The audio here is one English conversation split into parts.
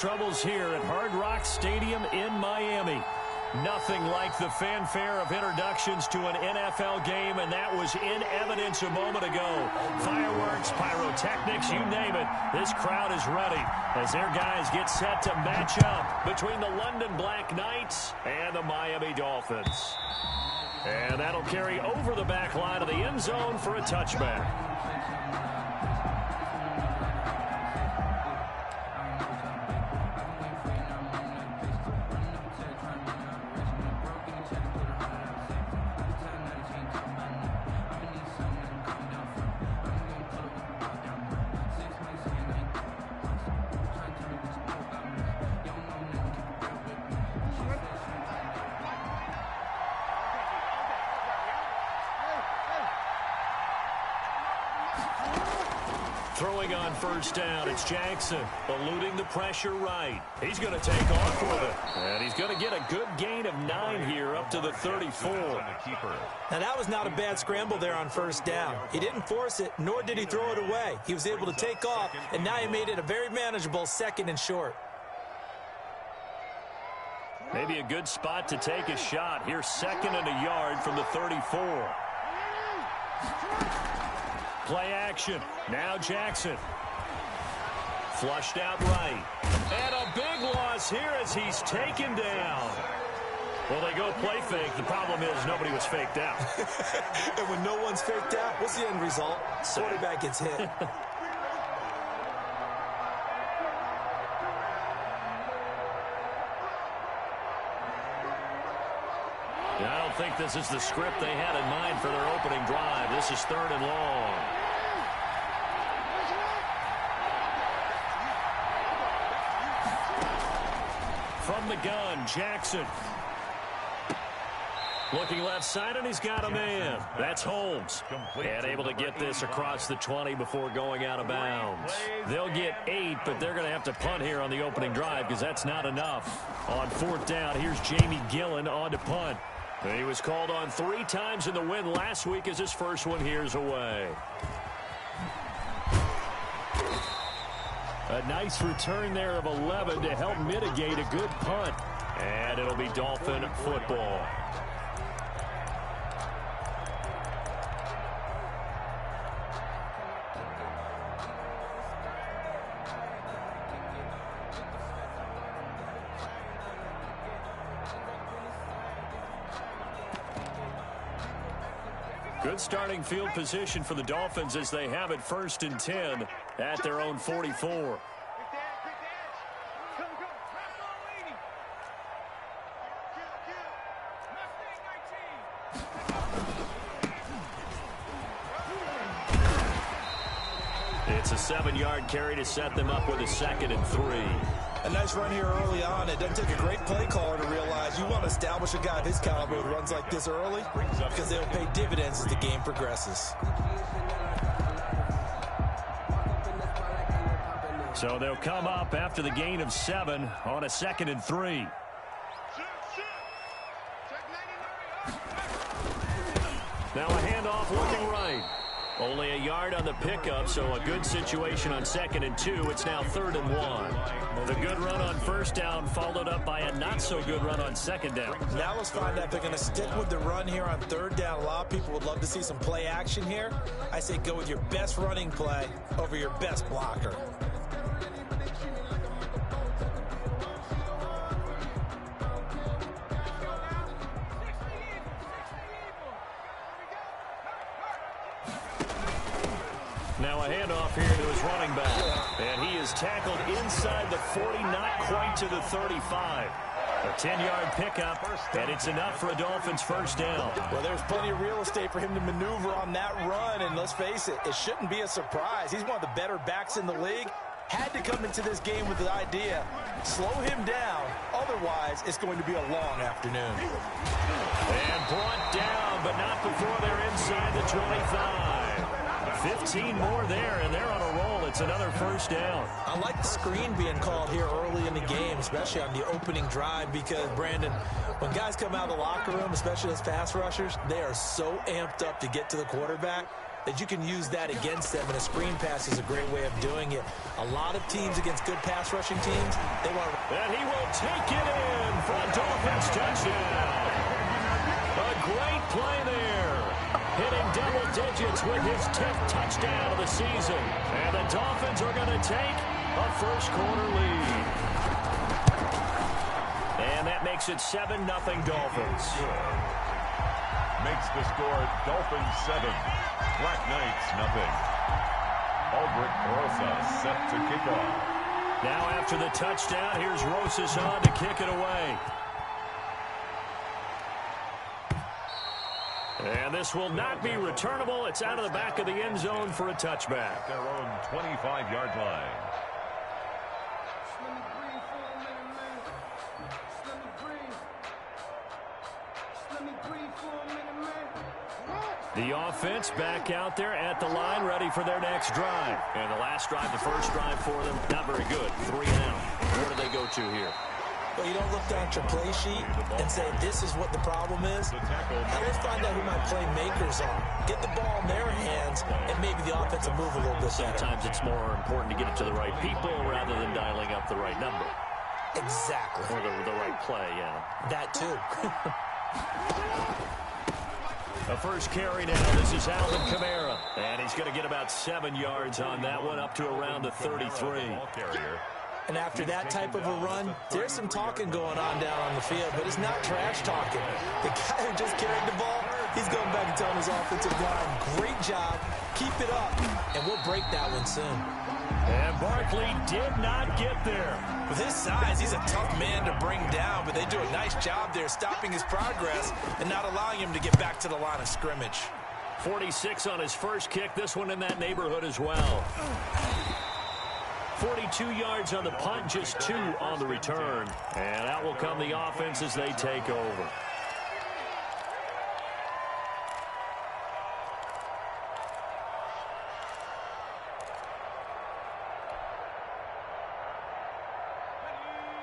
Troubles here at Hard Rock Stadium in Miami. Nothing like the fanfare of introductions to an NFL game, and that was in evidence a moment ago. Fireworks, pyrotechnics, you name it. This crowd is ready as their guys get set to match up between the London BlackNights and the Miami Dolphins. And that'll carry over the back line of the end zone for a touchback. Throwing on first down, it's Jackson, eluding the pressure right. He's going to take off with it, and he's going to get a good gain of 9 here up to the 34. Now, that was not a bad scramble there on first down. He didn't force it, nor did he throw it away. He was able to take off, and now he made it a very manageable 2nd and short. Maybe a good spot to take a shot. Here's 2nd and a yard from the 34. Play action. Now Jackson. Flushed out right. And a big loss here as he's taken down. Well, they go play fake. The problem is nobody was faked out. And when no one's faked out, what's the end result? Quarterback gets hit. I don't think this is the script they had in mind for their opening drive. This is 3rd and long. From the gun, Jackson. Looking left side, and he's got a man. That's Holmes. And able to get this across the 20 before going out of bounds. They'll get 8, but they're going to have to punt here on the opening drive because that's not enough. On 4th down, here's Jamie Gillen on to punt. He was called on 3 times in the win last week as his first one here's away. A nice return there of 11 to help mitigate a good punt. And it'll be Dolphin football. Good starting field position for the Dolphins as they have it 1st and 10 at their own 44. It's a 7-yard carry to set them up with a 2nd and 3. A nice run here early on. It doesn't take a great play caller to realize you want to establish a guy of his caliber who runs like this early because they'll pay dividends as the game progresses. So they'll come up after the gain of 7 on a 2nd and 3. Now a handoff looking right. Only a yard on the pickup, so a good situation on 2nd and 2. It's now 3rd and 1. The good run on first down followed up by a not-so-good run on 2nd down. Now let's find out if they're going to stick with the run here on 3rd down. A lot of people would love to see some play action here. I say go with your best running play over your best blocker. Now a handoff here to his running back. And he is tackled inside the 40, not quite to the 35. A 10-yard pickup, and it's enough for a Dolphins first down. Well, there's plenty of real estate for him to maneuver on that run, and let's face it, it shouldn't be a surprise. He's one of the better backs in the league. Had to come into this game with the idea, slow him down, otherwise it's going to be a long afternoon. And brought down, but not before they're inside the 25. 15 more there, and they're on a roll. It's another first down. I like the screen being called here early in the game, especially on the opening drive, because, Brandon, when guys come out of the locker room, especially as pass rushers, they are so amped up to get to the quarterback. that you can use that against them, and a screen pass is a great way of doing it. A lot of teams against good pass rushing teams, they want to... And he will take it in for a Dolphins touchdown. A great play there. Hitting double digits with his 10th touchdown of the season. And the Dolphins are going to take a first quarter lead. And that makes it 7-0 Dolphins. Makes the score Dolphins 7, BlackNights 0. Aldrich Rosa set to kick off. Now after the touchdown, here's Rosas on to kick it away. And this will not be returnable. It's out of the back of the end zone for a touchback. Their own 25-yard line. The offense back out there at the line, ready for their next drive. And the last drive, the first drive for them, not very good. 3 and out. Where do they go to here? Well, you don't look down at your play sheet and say, this is what the problem is. Now let's find out who my playmakers are. Get the ball in their hands, and maybe the offense will move a little bit better. Sometimes it's more important to get it to the right people rather than dialing up the right number. Exactly. Or the right play, yeah. That too. A first carry now. This is Alvin Kamara. And he's going to get about 7 yards on that one, up to around the 33. And after that type of a run, there's some talking going on down on the field, but it's not trash talking. The guy who just carried the ball, he's going back and telling his offensive line, great job, keep it up, and we'll break that one soon. And Barkley did not get there. With his size, he's a tough man to bring down, but they do a nice job there stopping his progress and not allowing him to get back to the line of scrimmage. 46 on his first kick, this one in that neighborhood as well. 42 yards on the punt, just 2 on the return. And out will come the offense as they take over.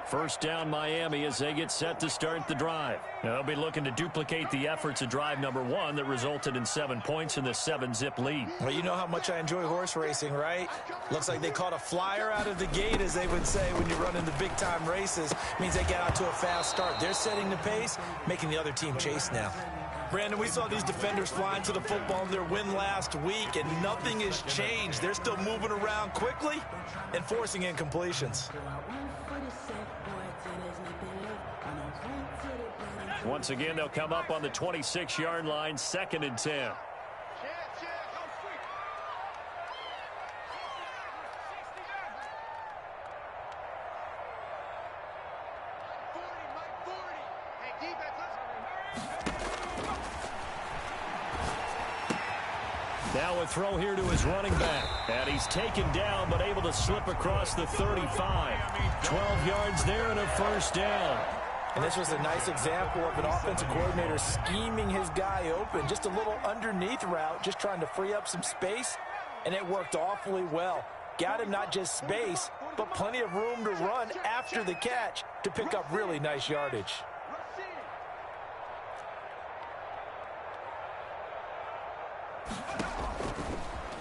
First down Miami as they get set to start the drive. They'll be looking to duplicate the efforts of drive number 1 that resulted in 7 points in the 7-zip lead. Well, you know how much I enjoy horse racing, right? Looks like they caught a flyer out of the gate, as they would say when you run in the big-time races. Means they get out to a fast start. They're setting the pace, making the other team chase now. Brandon, we saw these defenders flying to the football in their win last week, and nothing has changed. They're still moving around quickly and forcing incompletions. Once again, they'll come up on the 26-yard line, 2nd and 10. Now a throw here to his running back. And he's taken down, but able to slip across the 35. 12 yards there and a first down. And this was a nice example of an offensive coordinator scheming his guy open. Just a little underneath route, just trying to free up some space, and it worked awfully well. Got him not just space, but plenty of room to run after the catch to pick up really nice yardage.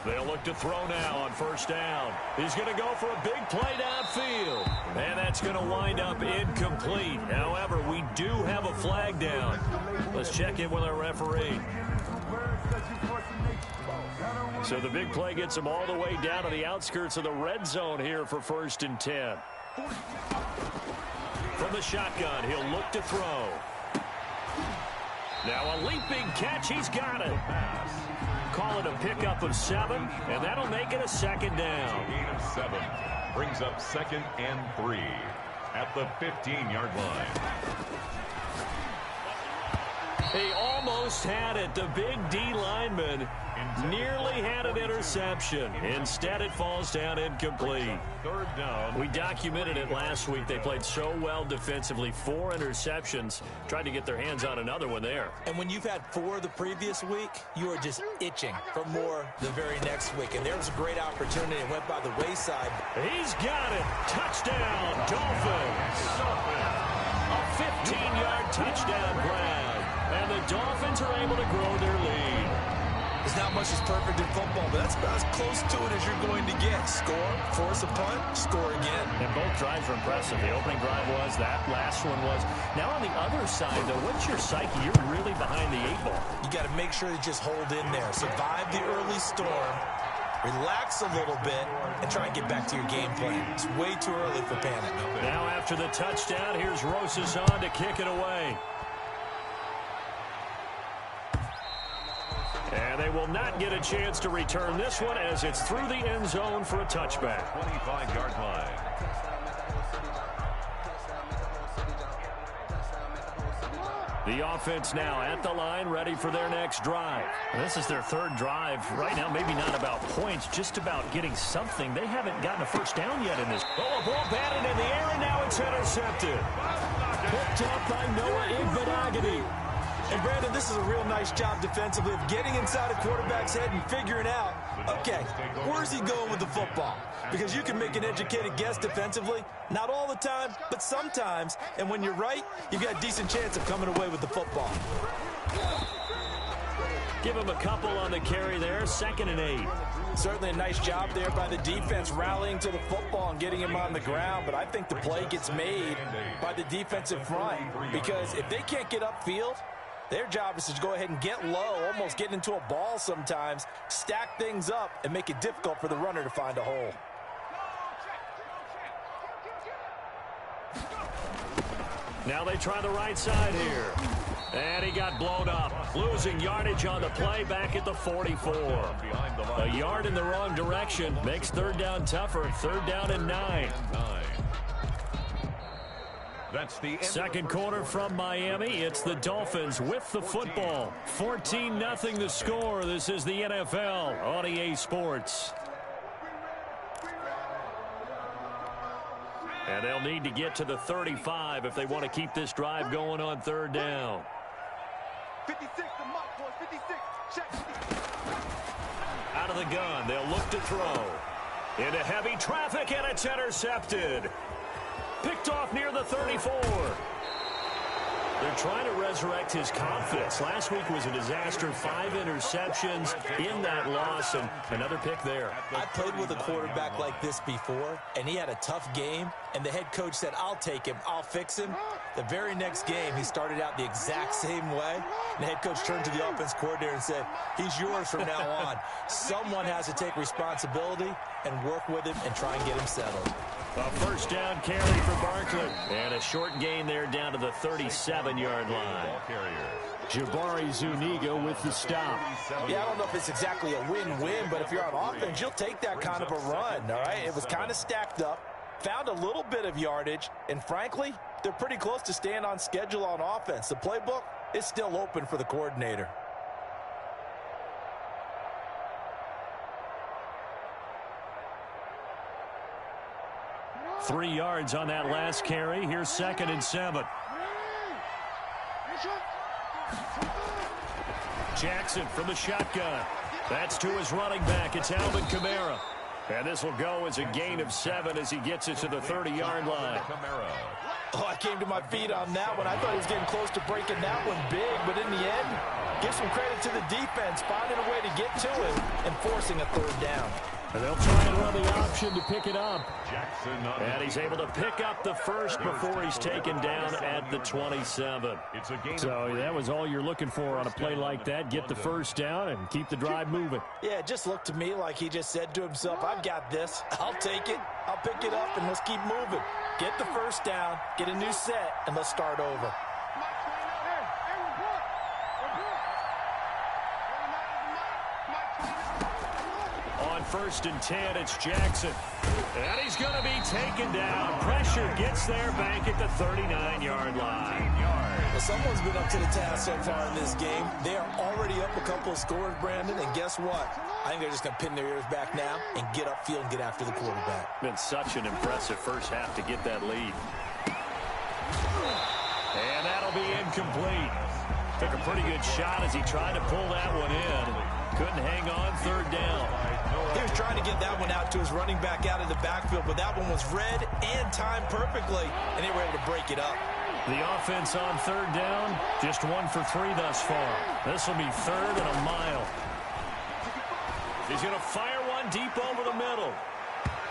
They'll look to throw now on first down. He's going to go for a big play downfield. And that's going to wind up incomplete. However, we do have a flag down. Let's check in with our referee. So the big play gets him all the way down to the outskirts of the red zone here for 1st and 10. From the shotgun, he'll look to throw. Now a leaping catch. He's got it. Call it a pickup of 7, and that'll make it a 2nd down. Gain of 7 brings up 2nd and 3 at the 15-yard line. He almost had it. The big D lineman nearly had an interception. Instead, it falls down incomplete. 3rd down. We documented it last week. They played so well defensively. 4 interceptions. Tried to get their hands on another one there. And when you've had 4 the previous week, you are just itching for more the very next week. And there was a great opportunity. It went by the wayside. He's got it. Touchdown, Dolphins. A 15-yard touchdown grab. And the Dolphins are able to grow their lead. There's not much that's perfect in football, but that's about as close to it as you're going to get. Score, force a punt, score again. And both drives were impressive. The opening drive was, that last one was. Now on the other side, though, what's your psyche? You're really behind the 8-ball. You got to make sure you just hold in there. Survive the early storm. Relax a little bit and try and get back to your game plan. It's way too early for panic. Now after the touchdown, here's Rosas on to kick it away. And they will not get a chance to return this one as it's through the end zone for a touchback. 25-yard line. The offense now at the line, ready for their next drive. This is their third drive. Right now, maybe not about points, just about getting something. They haven't gotten a first down yet in this. Oh, a ball batted in the air, and now it's intercepted. Picked up by Noah Igbenogany. And, Brandon, this is a real nice job defensively of getting inside a quarterback's head and figuring out, okay, where's he going with the football? Because you can make an educated guess defensively, not all the time, but sometimes. And when you're right, you've got a decent chance of coming away with the football. Give him a couple on the carry there, 2nd and 8. Certainly a nice job there by the defense rallying to the football and getting him on the ground, but I think the play gets made by the defensive front because if they can't get upfield, their job is to go ahead and get low, almost get into a ball sometimes, stack things up, and make it difficult for the runner to find a hole. Now they try the right side here. And he got blown up. Losing yardage on the play back at the 44. A yard in the wrong direction makes third down tougher. 3rd down and 9. That's the second quarter from Miami. It's the Dolphins with the football. 14-0 the score. This is the NFL on EA Sports. And they'll need to get to the 35 if they want to keep this drive going on 3rd down. 56, the mark, boys, 56. Check. Out of the gun, they'll look to throw. Into heavy traffic, and it's intercepted. Picked off near the 34. They're trying to resurrect his confidence. Last week was a disaster. 5 interceptions in that loss, and another pick there. I played with a quarterback like this before, and he had a tough game, and the head coach said, I'll take him, I'll fix him. The very next game, he started out the exact same way. And the head coach turned to the offense coordinator and said, he's yours from now on. Someone has to take responsibility and work with him and try and get him settled. A first down carry for Barkley. And a short gain there down to the 37-yard line. Jabari Zuniga with the stop. Yeah, I don't know if it's exactly a win-win, but if you're on offense, you'll take that kind of a run, all right? It was kind of stacked up, found a little bit of yardage, and frankly, they're pretty close to staying on schedule on offense. The playbook is still open for the coordinator. Three yards on that last carry. Here's 2nd and 7. Jackson from the shotgun. That's to his running back. It's Alvin Kamara. And this will go as a gain of 7 as he gets it to the 30-yard line. Oh, I came to my feet on that one. I thought he was getting close to breaking that one big, but in the end, give some credit to the defense, finding a way to get to him and forcing a 3rd down. And they'll try and run the option to pick it up. And he's able to pick up the first before he's taken down at the 27. So that was all you're looking for on a play like that. Get the first down and keep the drive moving. Yeah, it just looked to me like he just said to himself, I've got this. I'll take it. I'll pick it up, and let's keep moving. Get the first down, get a new set, and let's start over. On 1st and 10, it's Jackson. And he's going to be taken down. Pressure gets there back at the 39-yard line. Well, someone's been up to the task so far in this game. They are already up a couple of scores, Brandon, and guess what? I think they're just going to pin their ears back now and get upfield and get after the quarterback. Been such an impressive first half to get that lead. And that'll be incomplete. Took a pretty good shot as he tried to pull that one in. Couldn't hang on 3rd down. He was trying to get that one out to his running back out of the backfield, but that one was read and timed perfectly, and they were able to break it up. The offense on 3rd down, just 1 for 3 thus far. This will be 3rd and a mile. He's going to fire one deep over the middle.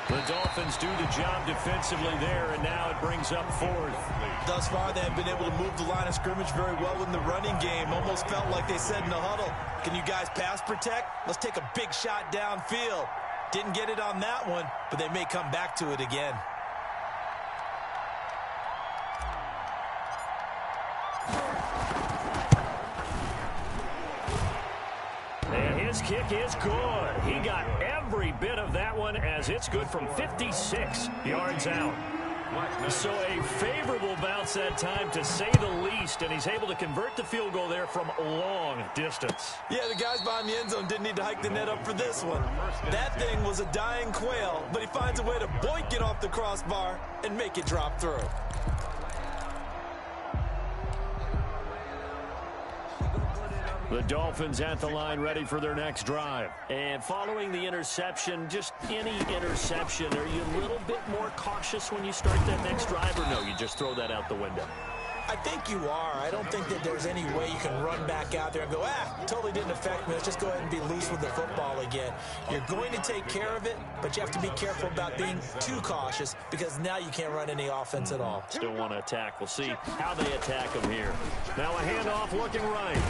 The Dolphins do the job defensively there, and now it brings up fourth. Thus far, they have been able to move the line of scrimmage very well in the running game. Almost felt like they said in the huddle, can you guys pass protect? Let's take a big shot downfield. Didn't get it on that one, but they may come back to it again. And his kick is good. He got every bit of that one as it's good from 56 yards out. So a favorable bounce that time, to say the least, and he's able to convert the field goal there from long distance. Yeah, the guys behind the end zone didn't need to hike the net up for this one. That thing was a dying quail, but he finds a way to boink it off the crossbar and make it drop through. The Dolphins at the line, ready for their next drive. And following the interception, just any interception, are you a little bit more cautious when you start that next drive, or no, you just throw that out the window? I think you are. I don't think that there's any way you can run back out there and go, totally didn't affect me. Let's just go ahead and be loose with the football again. You're going to take care of it, but you have to be careful about being too cautious, because now you can't run any offense at all. Still want to attack. We'll see how they attack him here. Now a handoff looking right.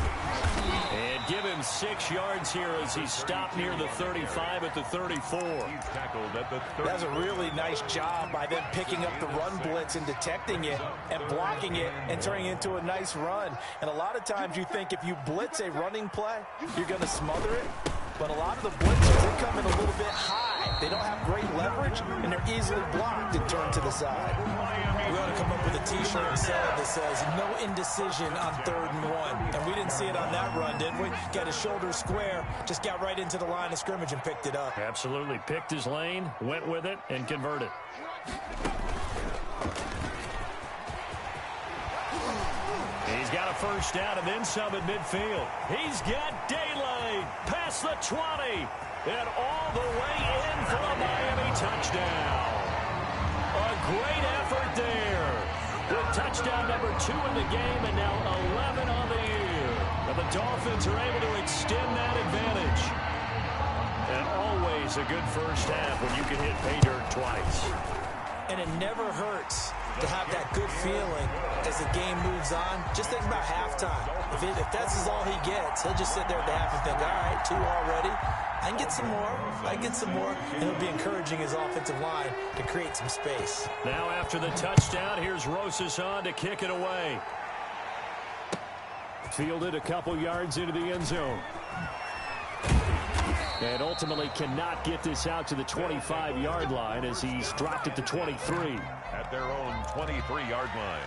And give him 6 yards here as he's stopped near the 35 at the 34. He's tackled at the 30. That's a really nice job by them picking up the run blitz and detecting it and blocking it and turning it into a nice run. And a lot of times you think if you blitz a running play, you're going to smother it. But a lot of the blitzes, they come in a little bit high. They don't have great leverage, and they're easily blocked and turned to the side. We ought to come up with a T-shirt and sell it that says, no indecision on 3rd and 1. And we didn't see it on that run, did we? Got his shoulder square, just got right into the line of scrimmage and picked it up. Absolutely. Picked his lane, went with it, and converted. He's got a first down and then some at midfield. He's got daylight past the 20 and all the way in for a Miami touchdown. A great effort there. With touchdown number 2 in the game and now 11 on the year. And the Dolphins are able to extend that advantage. And always a good first half when you can hit pay dirt twice. And it never hurts to have that good feeling as the game moves on. Just think about halftime. If that's all he gets, he'll just sit there at the half and think, all right, 2 already. I can get some more. I can get some more. And he'll be encouraging his offensive line to create some space. Now after the touchdown, here's Rosas on to kick it away. Fielded a couple yards into the end zone. And ultimately cannot get this out to the 25-yard line as he's dropped it to 23. At their own 23-yard line.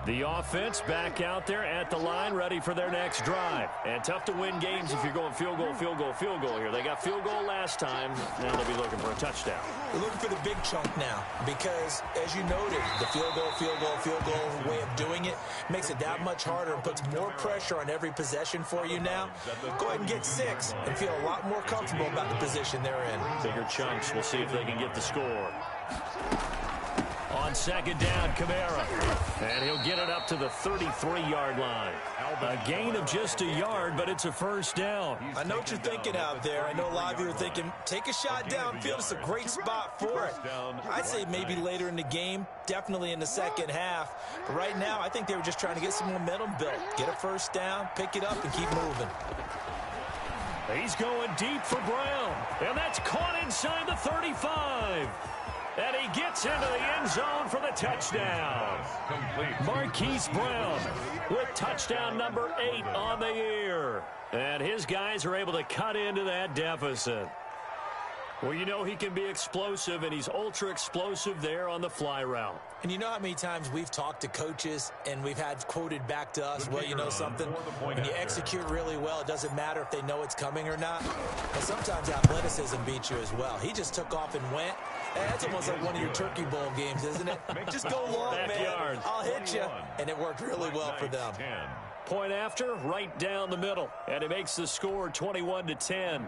The offense back out there at the line, ready for their next drive. And tough to win games if you're going field goal, field goal, field goal here. They got field goal last time. Now they'll be looking for a touchdown. They're looking for the big chunk now because, as you noted, the field goal way of doing it makes it that much harder and puts more pressure on every possession for you now. Go ahead and get 6 and feel a lot more comfortable about the position they're in. Bigger chunks. We'll see if they can get the score. On second down, Kamara. And he'll get it up to the 33-yard line. A gain of just a yard, but it's a first down. I know what you're thinking out there. I know a lot of you are thinking, take a shot downfield. It's a great spot for it. I'd say maybe later in the game, definitely in the second half. But right now, I think they were just trying to get some momentum built. Get a first down, pick it up, and keep moving. He's going deep for Brown. And that's caught inside the 35. And he gets into the end zone for the touchdown. Marquise Brown with touchdown number 8 on the year. And his guys are able to cut into that deficit. Well, you know he can be explosive, and he's ultra explosive there on the fly route. And you know how many times we've talked to coaches and we've had quoted back to us, well, you know something, when you execute really well, it doesn't matter if they know it's coming or not. But sometimes athleticism beats you as well. He just took off and went. That's almost like one of your Turkey Bowl games, isn't it? Just go long, man. I'll hit you. And it worked really well for them. Point after, right down the middle. And it makes the score 21-10.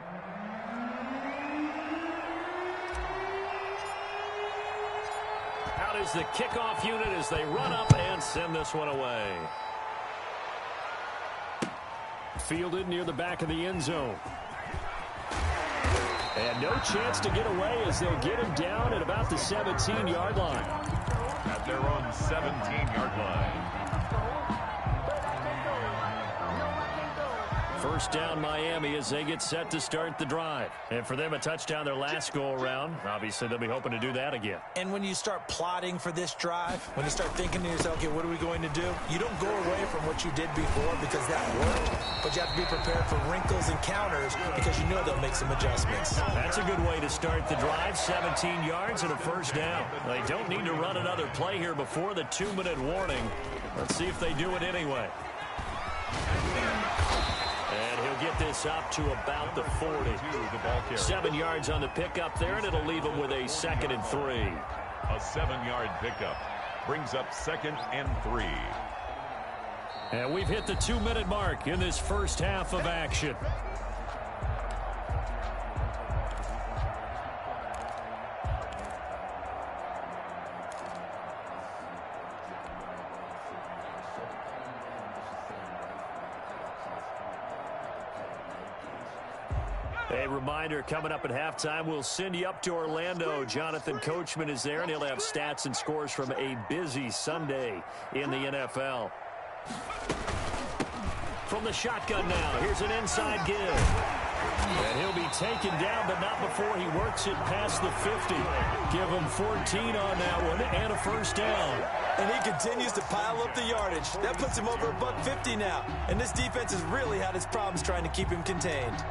out is the kickoff unit as they run up and send this one away. Fielded near the back of the end zone. And no chance to get away as they'll get him down at about the 17-yard line. At their own 17-yard line. First down Miami as they get set to start the drive. And for them, a touchdown their last go-around. Obviously, they'll be hoping to do that again. And when you start plotting for this drive, when you start thinking to yourself, okay, what are we going to do? You don't go away from what you did before because that worked. But you have to be prepared for wrinkles and counters because you know they'll make some adjustments. That's a good way to start the drive. 17 yards and a first down. They don't need to run another play here before the 2-minute warning. Let's see if they do it anyway. And he'll get this up to about the 40. 7 yards on the pickup there, and it'll leave him with a 2nd and 3. A 7-yard pickup brings up 2nd and 3. And we've hit the 2-minute mark in this first half of action. A reminder, coming up at halftime, we'll send you up to Orlando. Jonathan Coachman is there, and he'll have stats and scores from a busy Sunday in the NFL. From the shotgun now, here's an inside give. And he'll be taken down, but not before he works it past the 50. Give him 14 on that one and a first down. And he continues to pile up the yardage. That puts him over $150 now. And this defense has really had its problems trying to keep him contained.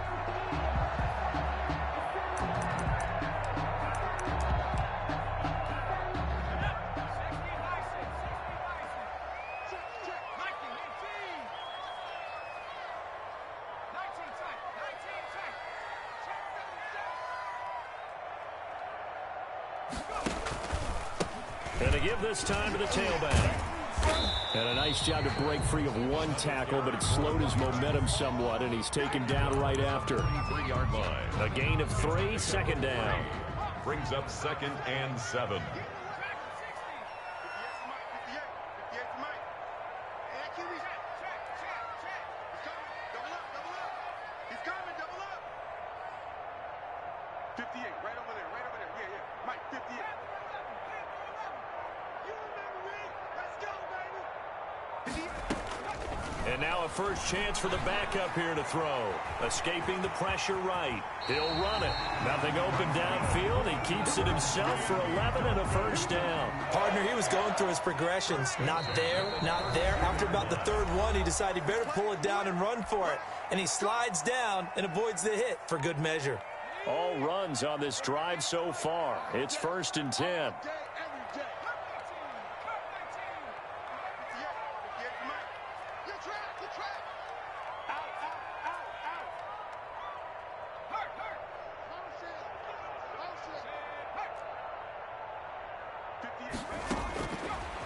And they give this time to the tailback. And a nice job to break free of one tackle, but it slowed his momentum somewhat, and he's taken down right after. 3-yard line. A gain of 3, 2nd down. Brings up 2nd and 7. And now a first chance for the backup here to throw. Escaping the pressure right. He'll run it. Nothing open downfield. He keeps it himself for 11 and a first down. Partner, he was going through his progressions. Not there, not there. After about the 3rd one, he decided he better pull it down and run for it. And he slides down and avoids the hit for good measure. All runs on this drive so far. It's 1st and 10.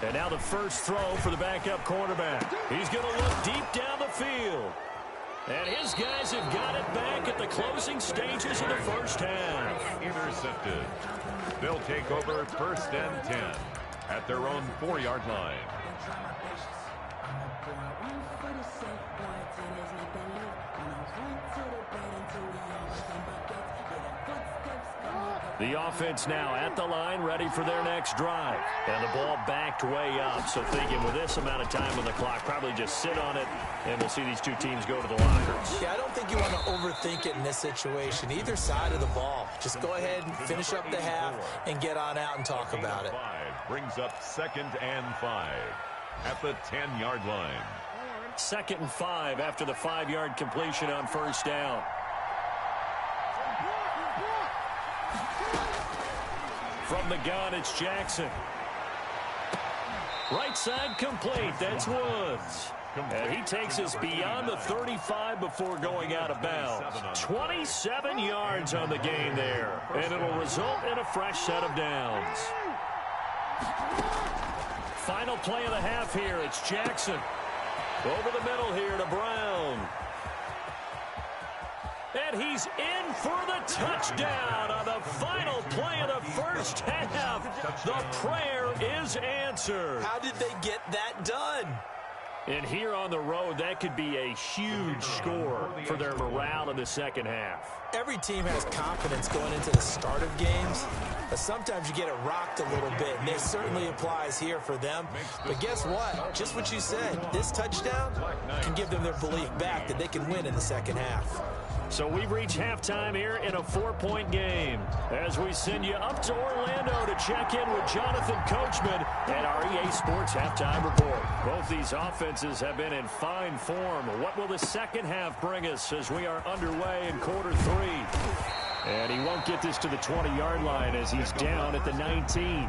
And now the first throw for the backup quarterback. He's going to look deep down the field. And his guys have got it back at the closing stages of the first half. Intercepted. They'll take over 1st and 10 at their own 4-yard line. The offense now at the line, ready for their next drive. And the ball backed way up. So thinking with this amount of time on the clock, probably just sit on it, and we'll see these two teams go to the lockers. Yeah, I don't think you want to overthink it in this situation. Either side of the ball. Just go ahead and finish up the half and get on out and talk about it. 5 brings up 2nd and 5 at the 10-yard line. 2nd and 5 after the 5-yard completion on first down. From the gun, it's Jackson. Right side complete. That's Woods. And he takes us beyond the 35 before going out of bounds. 27 yards on the gain there. And it'll result in a fresh set of downs. Final play of the half here. It's Jackson. Over the middle here to Brown. And And he's in for the touchdown on the final play of the first half. The prayer is answered. How did they get that done? And here on the road, that could be a huge score for their morale in the second half. Every team has confidence going into the start of games, but sometimes you get it rocked a little bit, and this certainly applies here for them. But guess what? Just what you said, this touchdown can give them their belief back that they can win in the second half. So we've reached halftime here in a 4-point game as we send you up to Orlando to check in with Jonathan Coachman and our EA Sports Halftime Report. Both these offenses have been in fine form. What will the second half bring us as we are underway in quarter 3? And he won't get this to the 20-yard line as he's down at the 19.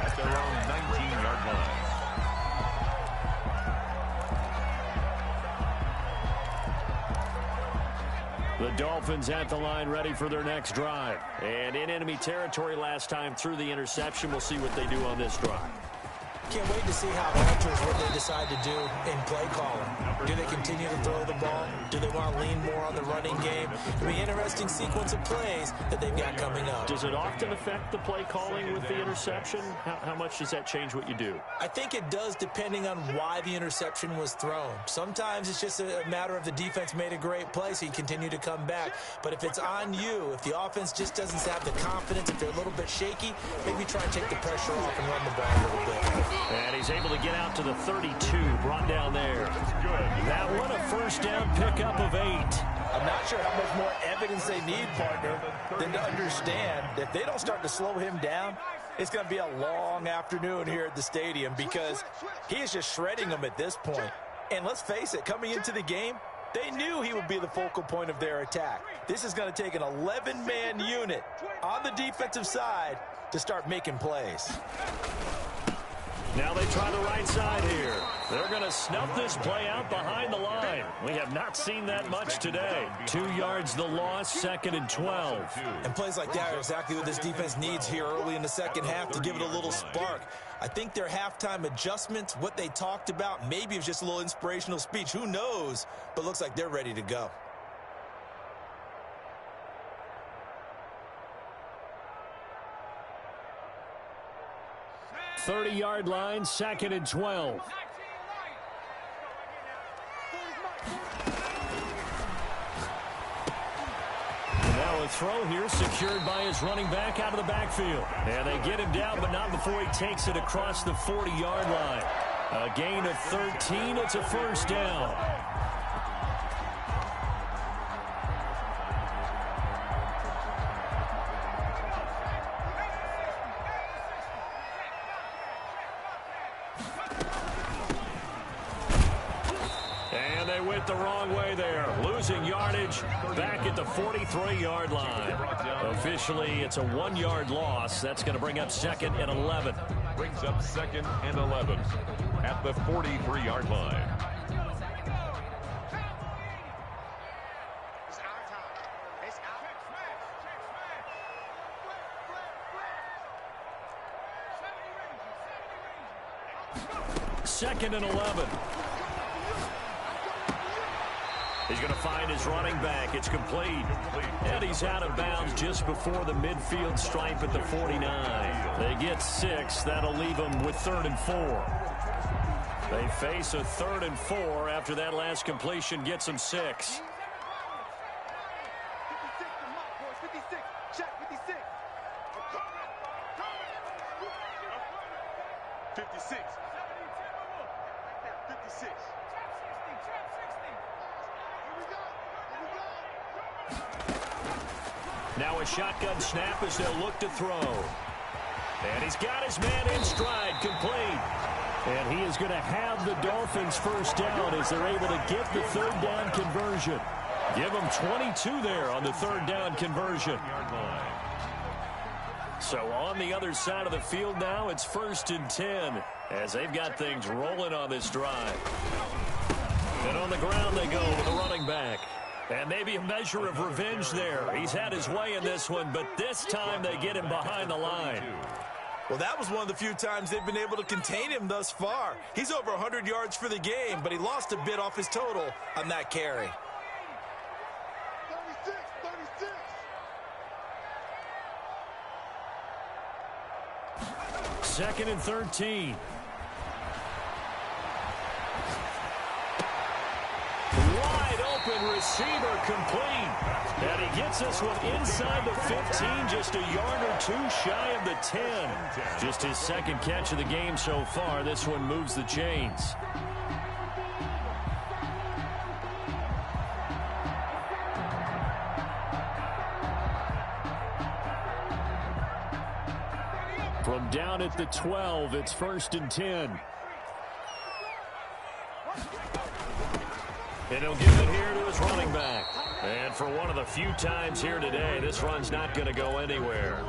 At their own 19-yard line. The Dolphins at the line ready for their next drive. And in enemy territory last time through the interception. We'll see what they do on this drive. Can't wait to see how it alters what they decide to do in play calling. Do they continue to throw the ball? Do they want to lean more on the running game? It'll be an interesting sequence of plays that they've got coming up. Does it often affect the play calling with the interception? How much does that change what you do? I think it does depending on why the interception was thrown. Sometimes it's just a matter of the defense made a great play, so you continue to come back. But if it's on you, if the offense just doesn't have the confidence, if they're a little bit shaky, maybe try and take the pressure off and run the ball a little bit. And he's able to get out to the 32, brought down there. That one a first down pickup of 8. I'm not sure how much more evidence they need, partner, than to understand that if they don't start to slow him down, it's going to be a long afternoon here at the stadium because he is just shredding them at this point. And let's face it, coming into the game, they knew he would be the focal point of their attack. This is going to take an 11-man unit on the defensive side to start making plays. Now they try the right side here. They're going to snuff this play out behind the line. We have not seen that much today. 2 yards the loss, 2nd and 12. And plays like that are exactly what this defense needs here early in the second half to give it a little spark. I think their halftime adjustments, what they talked about, maybe it was just a little inspirational speech. Who knows? But looks like they're ready to go. 30-yard line, 2nd and 12. Now a throw here secured by his running back out of the backfield. And they get him down, but not before he takes it across the 40-yard line. A gain of 13. It's a first down. The wrong way there, losing yardage back at the 43-yard line. Officially, it's a 1-yard loss. That's going to bring up 2nd and 11. Brings up 2nd and 11 at the 43-yard line. Second and 11. He's going to find his running back. It's complete. And he's out of bounds just before the midfield stripe at the 49. They get 6. That'll leave them with 3rd and 4. They face a 3rd and 4 after that last completion gets them 6. 56. Now a shotgun snap as they'll look to throw. And he's got his man in stride, complete. And he is going to have the Dolphins first down as they're able to get the 3rd down conversion. Give them 22 there on the 3rd down conversion. So on the other side of the field now, it's 1st and 10 as they've got things rolling on this drive. And on the ground they go with the running back. And maybe a measure of revenge there. He's had his way in this one, but this time they get him behind the line. Well, that was one of the few times they've been able to contain him thus far. He's over 100 yards for the game, but he lost a bit off his total on that carry. 36. 2nd and 13. Wide open receiver complete. And he gets this one inside the 15, just a yard or two shy of the 10. Just his second catch of the game so far. This one moves the chains. From down at the 12, it's 1st and 10. And he'll give it here to his running back. And for one of the few times here today, this run's not going to go anywhere.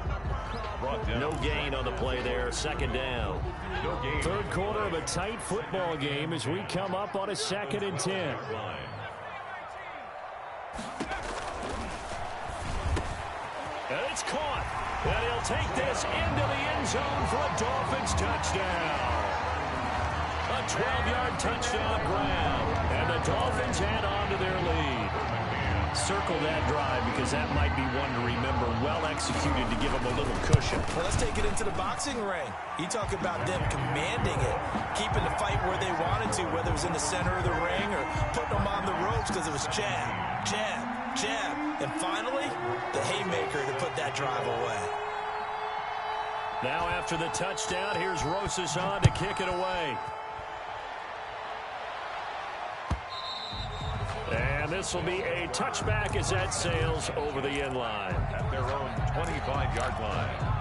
No gain on the play there. 2nd down. Third quarter of a tight football game as we come up on a 2nd and 10. And it's caught. And he'll take this into the end zone for a Dolphins touchdown. A 12-yard touchdown grab. And the Dolphins add on to their lead. Circle that drive because that might be one to remember. Well executed to give them a little cushion. Well, let's take it into the boxing ring. You talk about them commanding it, keeping the fight where they wanted to, whether it was in the center of the ring or putting them on the ropes because it was jab, jab, jab. And finally, the haymaker to put that drive away. Now after the touchdown, here's Rosas on to kick it away. And this will be a touchback as that sails over the end line. At their own 25-yard line.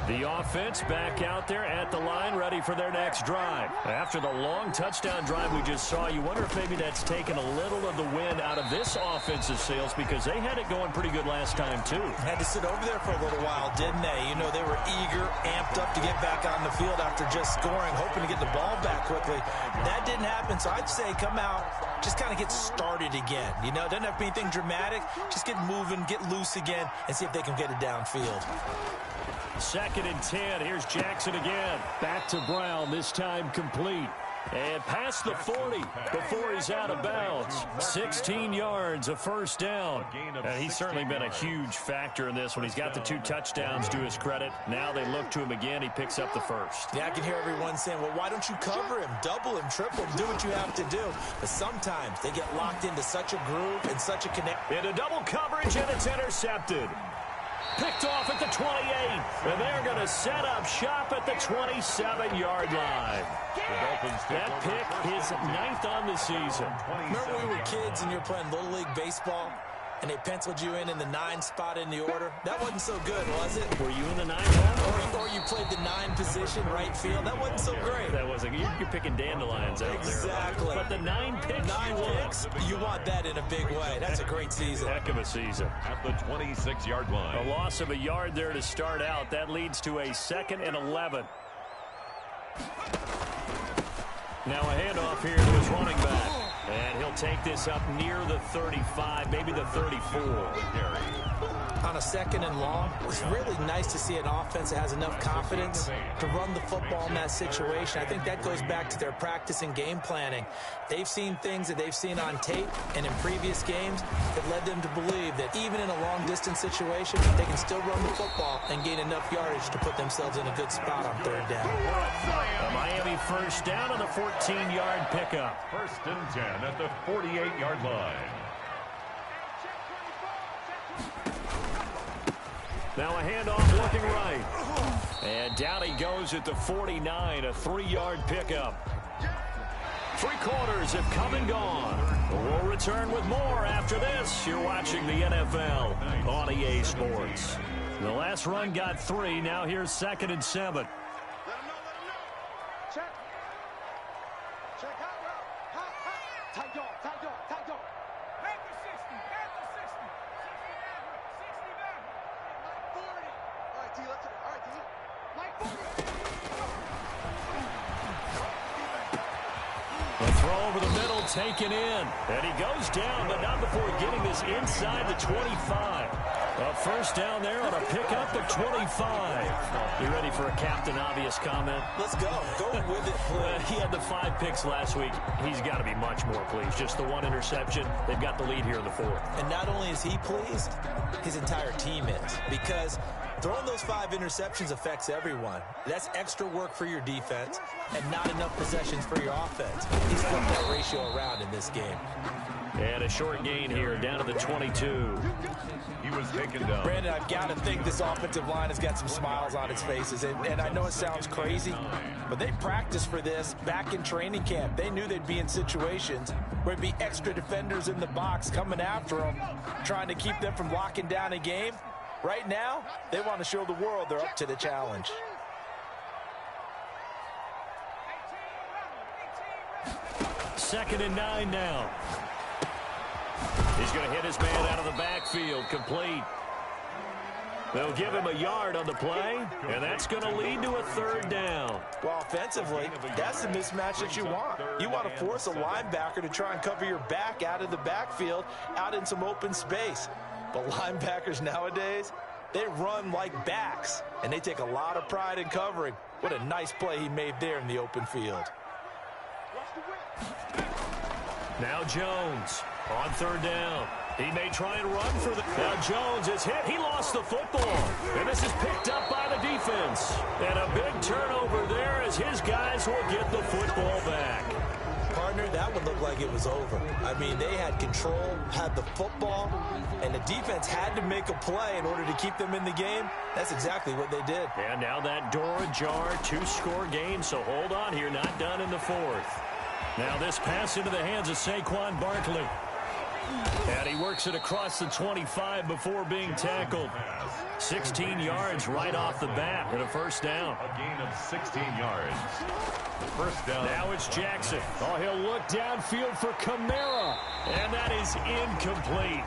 The offense back out there at the line, ready for their next drive. After the long touchdown drive we just saw, you wonder if maybe that's taken a little of the wind out of this offensive sails because they had it going pretty good last time, too. Had to sit over there for a little while, didn't they? You know, they were eager, amped up to get back on the field after just scoring, hoping to get the ball back quickly. That didn't happen, so I'd say come out, just kind of get started again. You know, doesn't have to be anything dramatic. Just get moving, get loose again, and see if they can get it downfield. 2nd and 10. Here's Jackson again. Back to Brown, this time complete. And past the 40 before he's out of bounds. 16 yards, a 1st down. And he's certainly been a huge factor in this one. He's got the 2 touchdowns to his credit. Now they look to him again. He picks up the 1st. Yeah, I can hear everyone saying, well, why don't you cover him, double him, triple him, do what you have to do. But sometimes they get locked into such a groove and such a connect. Into double coverage, and it's intercepted. Picked off at the 28, and they're going to set up shop at the 27-yard line. That pick is 9th on the season. Remember when we were kids and you were playing Little League Baseball, and they penciled you in the 9 spot in the order? That wasn't so good, was it? Were you in the 9 hole? Or you played the 9 position, right field? That wasn't so great. That wasn't. You're picking dandelions out there. Exactly. But the 9 picks. 9 picks, you want that in a big way. That's a great season. Heck of a season. At the 26-yard line. A loss of a yard there to start out. That leads to a 2nd and 11. Now a handoff here to his running back. And he'll take this up near the 35, maybe the 34. On a 2nd and long, it's really nice to see an offense that has enough confidence to run the football in that situation. I think that goes back to their practice and game planning. They've seen things that they've seen on tape and in previous games that led them to believe that even in a long-distance situation, they can still run the football and gain enough yardage to put themselves in a good spot on 3rd down. A Miami 1st down on the 14-yard pickup. 1st and 10 at the 48-yard line. Now a handoff looking right. And down he goes at the 49, a 3-yard pickup. 3 quarters have come and gone. We'll return with more after this. You're watching the NFL on EA Sports. The last run got 3. Now here's 2nd and 7. Check. Check out route. Hop, hop. Tight dog, tight dog, tight dog. Back to 60, back to 60. 60 back. Like 40. All right, T, let's go. All right, T. Like 40. The throw over the middle taken in. And he goes down, but not before getting this inside the 25. A first down there on a pickup of 25. You ready for a Captain Obvious comment? Let's go. Go with it, please. He had the 5 picks last week. He's got to be much more pleased. Just the 1 interception. They've got the lead here in the 4th. And not only is he pleased, his entire team is. Because throwing those 5 interceptions affects everyone. That's extra work for your defense and not enough possessions for your offense. He's flipped that ratio around in this game. And a short gain here, down to the 22. He was taken down. Brandon, I've got to think this offensive line has got some smiles on its faces. And I know it sounds crazy, but they practiced for this back in training camp. They knew they'd be in situations where there'd be extra defenders in the box coming after them, trying to keep them from locking down a game. Right now, they want to show the world they're up to the challenge. Second and 9 now. He's going to hit his man out of the backfield, complete. They'll give him a yard on the play, and that's going to lead to a 3rd down. Well, offensively, that's the mismatch that you want. You want to force a linebacker to try and cover your back out of the backfield, out in some open space. But linebackers nowadays, they run like backs, and they take a lot of pride in covering. What a nice play he made there in the open field. Now Jones on 3rd down. He may try and run for the... Now Jones is hit. He lost the football. And this is picked up by the defense. And a big turnover there as his guys will get the football back. Partner, that one looked like it was over. I mean, they had control, had the football, and the defense had to make a play in order to keep them in the game. That's exactly what they did. And now that door ajar, 2-score game, so hold on here, not done in the 4th. Now this pass into the hands of Saquon Barkley. And he works it across the 25 before being tackled. 16 yards right off the bat and a 1st down. A gain of 16 yards. 1st down. Now it's Jackson. Oh, he'll look downfield for Kamara. And that is incomplete.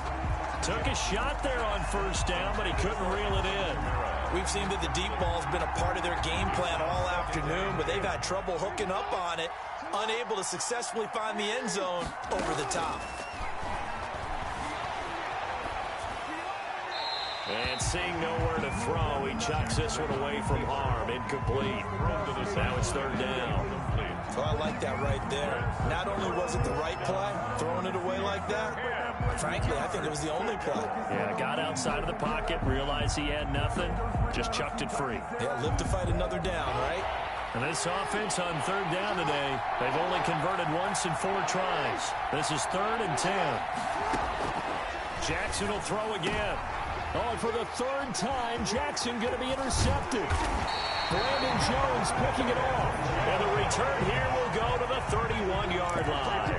Took a shot there on 1st down, but he couldn't reel it in. We've seen that the deep ball's been a part of their game plan all afternoon, but they've had trouble hooking up on it, unable to successfully find the end zone over the top. And seeing nowhere to throw, he chucks this one away from harm. Incomplete. Now it's 3rd down. Well, I like that right there. Not only was it the right play, throwing it away like that, frankly, I think it was the only play. Yeah, got outside of the pocket, realized he had nothing, just chucked it free. Yeah, live to fight another down, right? And this offense on 3rd down today, they've only converted once in 4 tries. This is 3rd and 10. Jackson will throw again. Oh, and for the 3rd time, Jackson going to be intercepted. Brandon Jones picking it off. And the return here will go to the 31-yard line.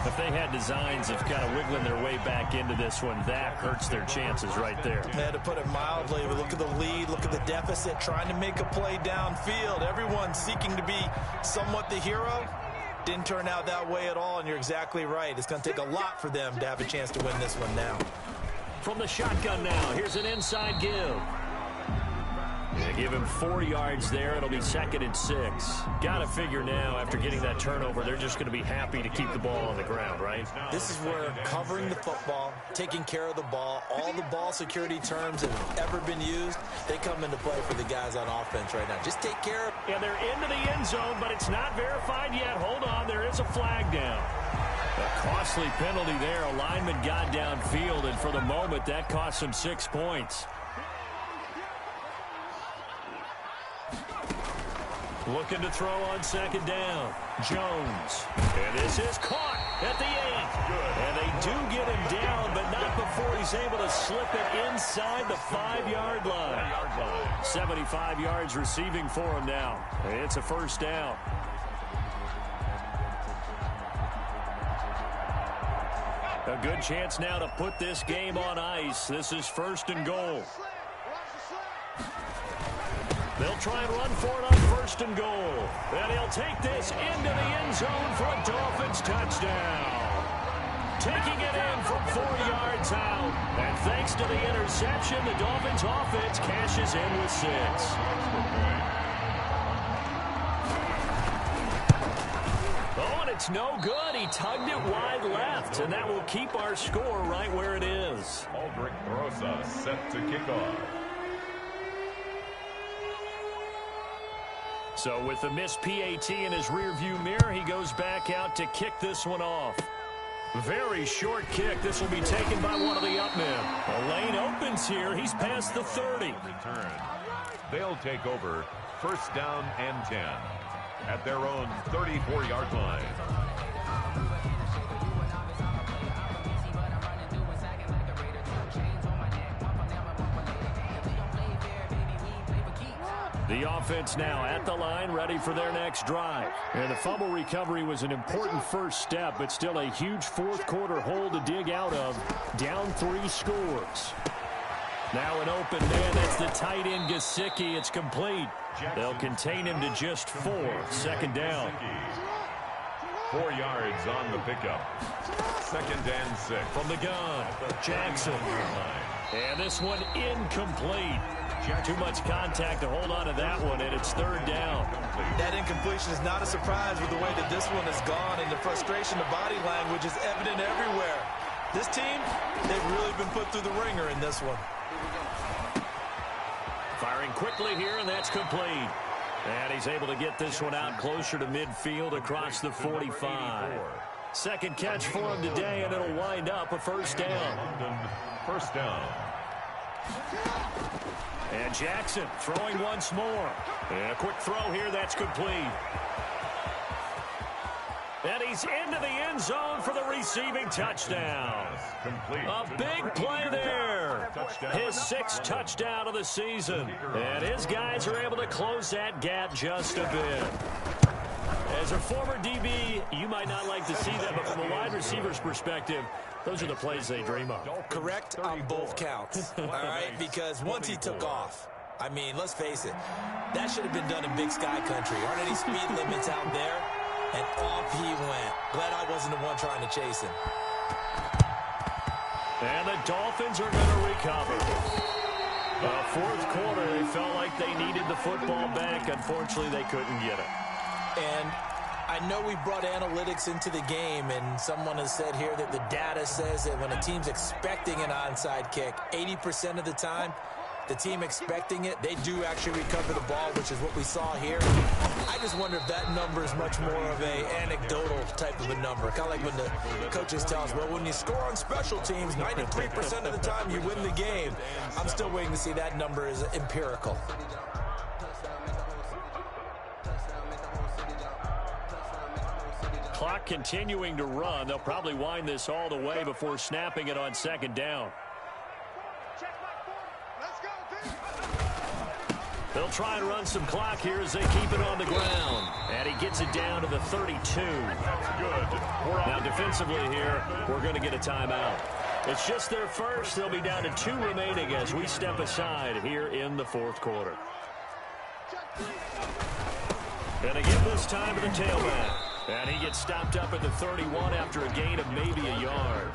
If they had designs of kind of wiggling their way back into this one, that hurts their chances right there. Yeah, to put it mildly, look at the lead, look at the deficit, trying to make a play downfield. Everyone seeking to be somewhat the hero. Didn't turn out that way at all, and you're exactly right. It's going to take a lot for them to have a chance to win this one now. From the shotgun now, here's an inside give. They give him 4 yards there. It'll be 2nd and 6. Got to figure now, after getting that turnover, they're just going to be happy to keep the ball on the ground, right? This is where covering the football, taking care of the ball, all the ball security terms that have ever been used, they come into play for the guys on offense right now. Just take care of... Yeah, they're into the end zone, but it's not verified yet. Hold on, there is a flag down. A costly penalty there. A lineman got downfield, and for the moment, that cost him 6 points. Looking to throw on 2nd down. Jones. And this is caught at the 8. And they do get him down, but not before he's able to slip it inside the 5-yard line. 75 yards receiving for him now. It's a 1st down. A good chance now to put this game on ice. This is 1st and goal. They'll try and run for it on 1st and goal. And he'll take this into the end zone for a Dolphins touchdown. Taking it in from 4 yards out. And thanks to the interception, the Dolphins offense cashes in with 6. Oh, and it's no good. He tugged it wide left, and that will keep our score right where it is. Aldrich Rosa set to kick off. So with the missed PAT in his rearview mirror, he goes back out to kick this one off. Very short kick. This will be taken by one of the up men. The lane opens here. He's past the 30. Return. They'll take over 1st down and 10 at their own 34-yard line. The offense now at the line, ready for their next drive. And the fumble recovery was an important first step, but still a huge fourth-quarter hole to dig out of. Down 3 scores. Now an open man. That's the tight end, Gesicki. It's complete. They'll contain him to just 4. 2nd down. 4 yards on the pickup. 2nd and 6. From the gun, Jackson. And this one incomplete. Too much contact to hold on to that one, and it's 3rd down. That incompletion is not a surprise with the way that this one has gone, and the frustration, the body language is evident everywhere. This team, they've really been put through the ringer in this one. Firing quickly here, and that's complete. And he's able to get this one out closer to midfield across the 45. 2nd catch for him today, and it'll wind up a 1st down. 1st down. And Jackson throwing once more. And a quick throw here, that's complete. And he's into the end zone for the receiving touchdown. A big play there. His 6th touchdown of the season. And his guys are able to close that gap just a bit. As a former DB, you might not like to see that, but from a wide receiver's perspective, those are the plays they dream of. Correct on both counts, all right? Because once he took off, I mean, let's face it, that should have been done in Big Sky country. Aren't any speed limits out there? And off he went. Glad I wasn't the one trying to chase him. And the Dolphins are going to recover. 4th quarter, they felt like they needed the football back. Unfortunately, they couldn't get it. And I know we brought analytics into the game, and someone has said here that the data says that when a team's expecting an onside kick, 80% of the time, the team expecting it, they do actually recover the ball, which is what we saw here. I just wonder if that number is much more of a anecdotal type of a number. Kind of like when the coaches tell us, well, when you score on special teams, 93% of the time you win the game. I'm still waiting to see that number is empirical. Clock continuing to run. They'll probably wind this all the way before snapping it on 2nd down. They'll try and run some clock here as they keep it on the ground. And he gets it down to the 32. That's good. Now defensively here, we're going to get a timeout. It's just their first. They'll be down to 2 remaining as we step aside here in the 4th quarter. And they give this time to the tailback. And he gets stopped up at the 31 after a gain of maybe a yard.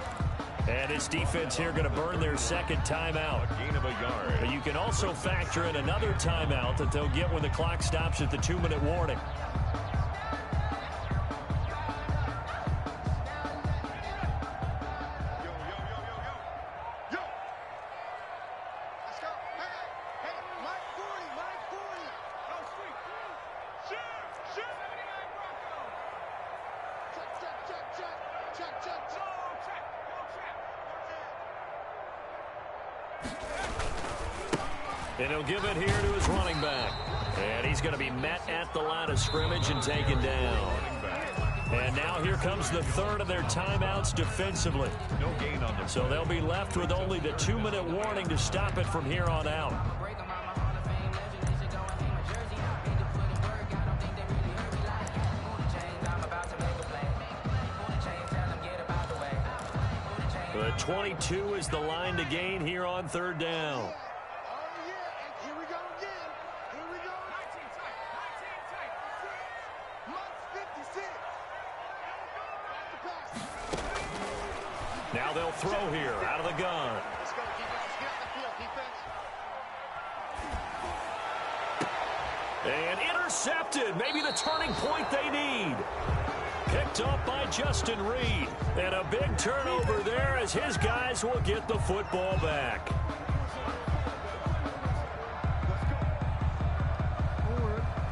And his defense here going to burn their 2nd timeout. A gain of a yard. But you can also factor in another timeout that they'll get when the clock stops at the 2-minute warning. And he'll give it here to his running back. And he's going to be met at the line of scrimmage and taken down. And now here comes the 3rd of their timeouts defensively. No gain on them. So they'll be left with only the 2-minute warning to stop it from here on out. The 22 is the line to gain here on 3rd down. Now they'll throw here out of the gun. And intercepted. Maybe the turning point they need. Picked picked up by Justin Reed. And a big turnover there as his guys will get the football back.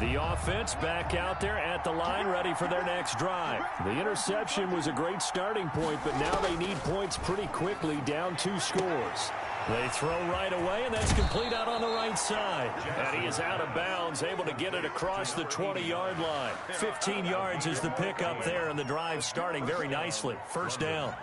The offense back out there at the line, ready for their next drive. The interception was a great starting point, but now they need points pretty quickly, down 2 scores. They throw right away, and that's complete out on the right side. And he is out of bounds, able to get it across the 20-yard line. 15 yards is the pickup there, and the drive starting very nicely. First down.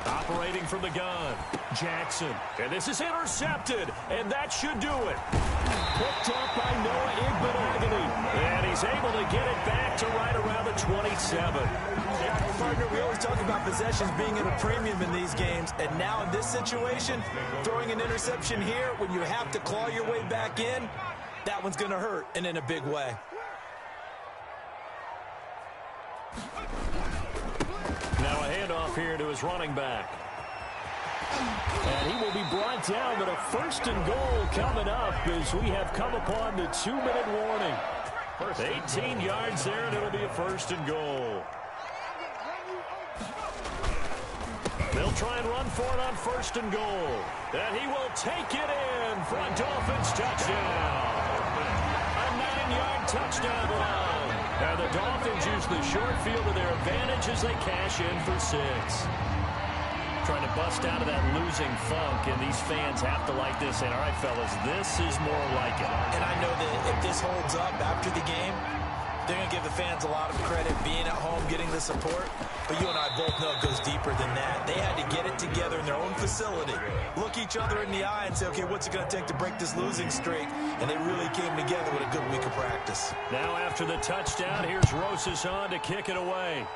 Operating from the gun, Jackson. And this is intercepted, and that should do it. Picked up by Noah Igbenogany. And he's able to get it back to right around the 27. Yeah, partner, we always talk about possessions being at a premium in these games. And now in this situation, throwing an interception here when you have to claw your way back in, that one's going to hurt, and in a big way. Now a handoff here to his running back. And he will be brought down, but a first and goal coming up as we have come upon the 2-minute warning. 18 yards there, and it'll be a first and goal. They'll try and run for it on first and goal. And he will take it in for a Dolphins touchdown. A 9-yard touchdown run. And the Dolphins use the short field to their advantage as they cash in for 6. Trying to bust out of that losing funk, and these fans have to like this. And all right, fellas, this is more like it. And I know that if this holds up after the game, they're going to give the fans a lot of credit being at home, getting the support. But you and I both know it goes deeper than that. They had to get it together in their own facility, look each other in the eye and say, okay, what's it going to take to break this losing streak? And they really came together with a good week of practice. Now after the touchdown, here's Rosas on to kick it away.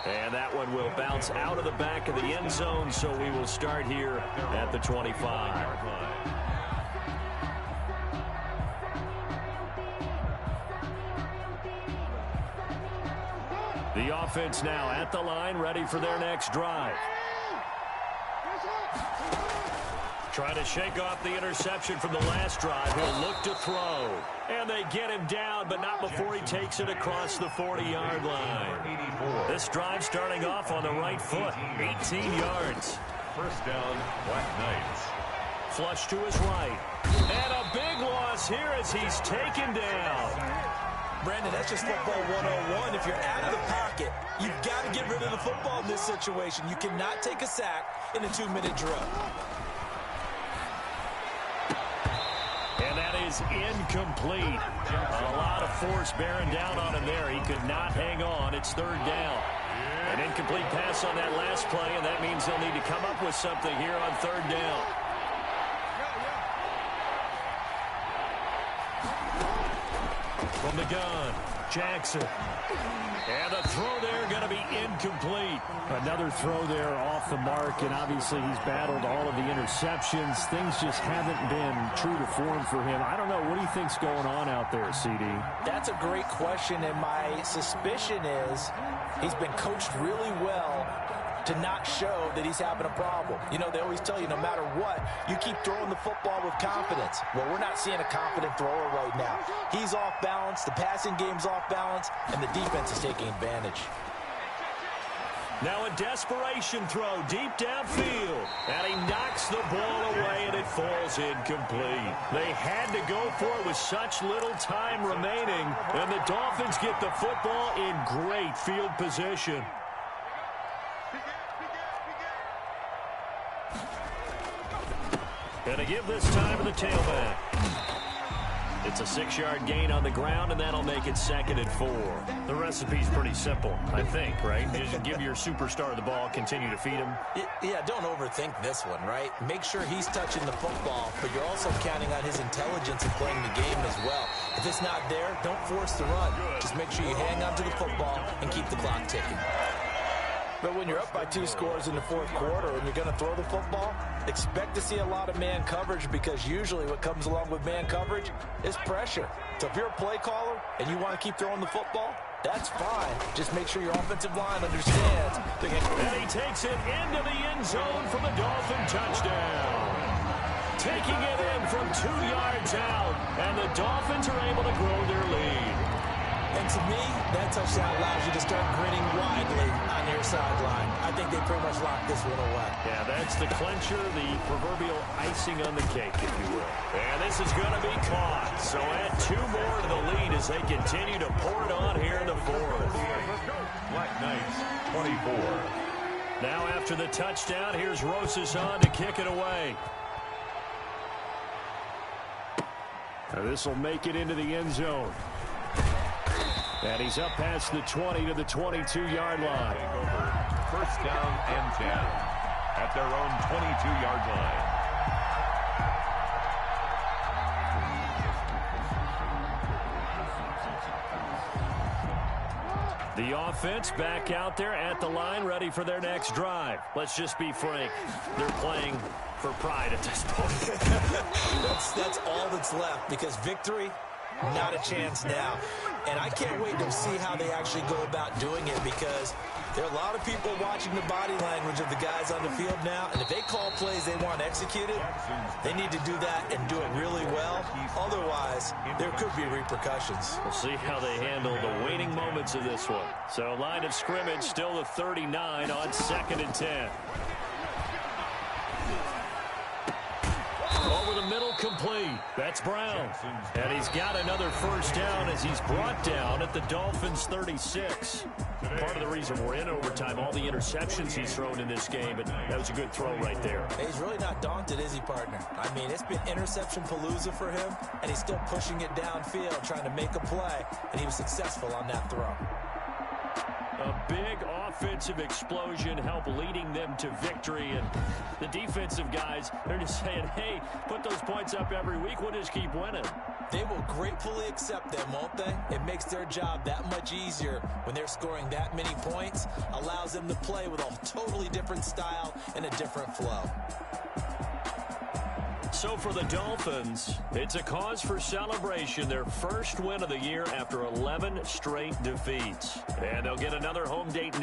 And that one will bounce out of the back of the end zone, so we will start here at the 25. The offense now at the line, ready for their next drive. Trying to shake off the interception from the last drive. He'll look to throw. And they get him down, but not before he takes it across the 40-yard line. This drive starting off on the right foot. 18 yards. First down, BlackNights. Flush to his right. And a big loss here as he's taken down. Brandon, that's just football 101. If you're out of the pocket, you've got to get rid of the football in this situation. You cannot take a sack in a 2-minute drill. And that is incomplete. A lot of force bearing down on him there. He could not hang on. It's third down. An incomplete pass on that last play, and that means they'll need to come up with something here on third down. From the gun, Jackson. And a throw there going to be incomplete. Another throw there off the mark, and obviously he's battled all of the interceptions. Things just haven't been true to form for him. I don't know. What do you think's going on out there, CD? That's a great question, and my suspicion is he's been coached really well to not show that he's having a problem. You know, they always tell you no matter what, you keep throwing the football with confidence. Well, we're not seeing a confident thrower right now. He's off balance, the passing game's off balance, and the defense is taking advantage. Now a desperation throw deep downfield, and he knocks the ball away, and it falls incomplete. They had to go for it with such little time remaining, and the Dolphins get the football in great field position. Gonna give this time to the tailback. It's a 6-yard gain on the ground, and that'll make it 2nd and 4. The recipe's pretty simple, I think, right? Just give your superstar the ball, continue to feed him. Yeah, don't overthink this one, right? Make sure he's touching the football, but you're also counting on his intelligence in playing the game as well. If it's not there, don't force the run. Just make sure you hang on to the football and keep the clock ticking. But when you're up by 2 scores in the fourth quarter and you're going to throw the football, expect to see a lot of man coverage, because usually what comes along with man coverage is pressure. So if you're a play caller and you want to keep throwing the football, that's fine. Just make sure your offensive line understands. And he takes it into the end zone for the Dolphin touchdown. Taking it in from 2 yards out, and the Dolphins are able to grow their lead. And to me, that touchdown allows you to start grinning widely on your sideline. I think they pretty much locked this one away. Yeah, that's the clincher, the proverbial icing on the cake, if you will. And this is going to be caught. So add 2 more to the lead as they continue to pour it on here in the fourth. BlackNights, 24. Now after the touchdown, here's Rosas on to kick it away. This will make it into the end zone. And he's up past the 20 to the 22-yard line. First down and 10 at their own 22-yard line. The offense back out there at the line, ready for their next drive. Let's just be frank. They're playing for pride at this point. That's all that's left, because victory, not a chance now. And I can't wait to see how they actually go about doing it, because there are a lot of people watching the body language of the guys on the field now. And if they call plays they want executed, they need to do that and do it really well. Otherwise, there could be repercussions. We'll see how they handle the waning moments of this one. So line of scrimmage still the 39 on 2nd and 10. Over the middle, complete. That's Brown. And he's got another first down as he's brought down at the Dolphins' 36. Part of the reason we're in overtime, all the interceptions he's thrown in this game, but that was a good throw right there. He's really not daunted, is he, partner? I mean, it's been interception palooza for him, and he's still pushing it downfield, trying to make a play, and he was successful on that throw. A big offensive explosion helped leading them to victory, and the defensive guys, they're just saying, hey, put those points up every week, we'll just keep winning. They will gratefully accept them, won't they? It makes their job that much easier when they're scoring that many points, allows them to play with a totally different style and a different flow. So for the Dolphins, it's a cause for celebration, their first win of the year after 11 straight defeats. And they'll get another home date next.